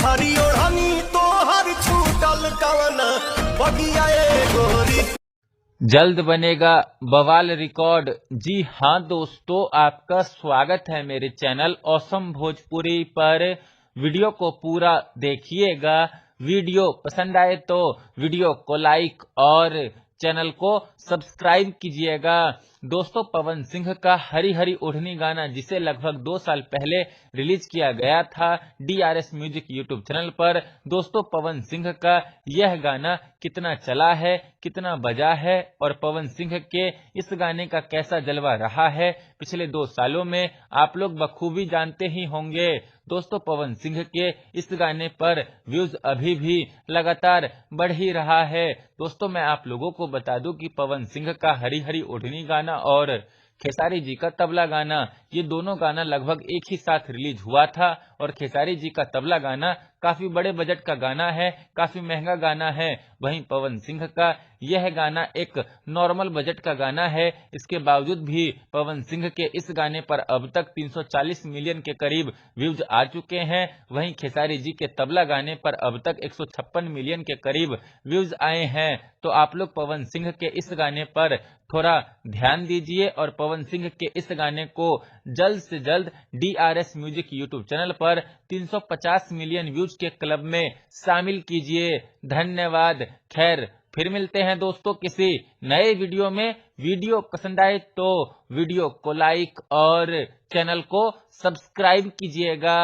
हरी ओढ़नी तो हर छूटल कवन बगिया गोरी। जल्द बनेगा बवाल रिकॉर्ड। जी हाँ दोस्तों, आपका स्वागत है मेरे चैनल ऑसम भोजपुरी पर। वीडियो को पूरा देखिएगा। वीडियो पसंद आए तो वीडियो को लाइक और चैनल को सब्सक्राइब कीजिएगा। दोस्तों, पवन सिंह का हरी हरी ओढ़नी गाना, जिसे लगभग 2 साल पहले रिलीज किया गया था DRS म्यूजिक यूट्यूब चैनल पर। दोस्तों, पवन सिंह का यह गाना कितना चला है, कितना बजा है और पवन सिंह के इस गाने का कैसा जलवा रहा है पिछले 2 सालों में, आप लोग बखूबी जानते ही होंगे। दोस्तों, पवन सिंह के इस गाने पर व्यूज अभी भी लगातार बढ़ ही रहा है। दोस्तों, मैं आप लोगों को बता दूं कि पवन सिंह का हरी हरी ओढ़नी गाना और खेसारी जी का तबला गाना, ये दोनों गाना लगभग एक ही साथ रिलीज हुआ था। और खेसारी जी का तबला गाना काफी बड़े बजट का गाना है, काफी महंगा गाना है। वहीं पवन सिंह का यह गाना एक नॉर्मल बजट का गाना है। इसके बावजूद भी पवन सिंह के इस गाने पर अब तक 340 मिलियन के करीब व्यूज आ चुके हैं। वहीं खेसारी जी के तबला गाने पर अब तक 156 मिलियन के करीब व्यूज आए हैं। तो आप लोग पवन सिंह के इस गाने पर थोड़ा ध्यान दीजिए और पवन सिंह के इस गाने को जल्द से जल्द DRS म्यूजिक यूट्यूब चैनल पर 350 मिलियन व्यूज के क्लब में शामिल कीजिए। धन्यवाद। खैर, फिर मिलते हैं दोस्तों किसी नए वीडियो में। वीडियो पसंद आए तो वीडियो को लाइक और चैनल को सब्सक्राइब कीजिएगा।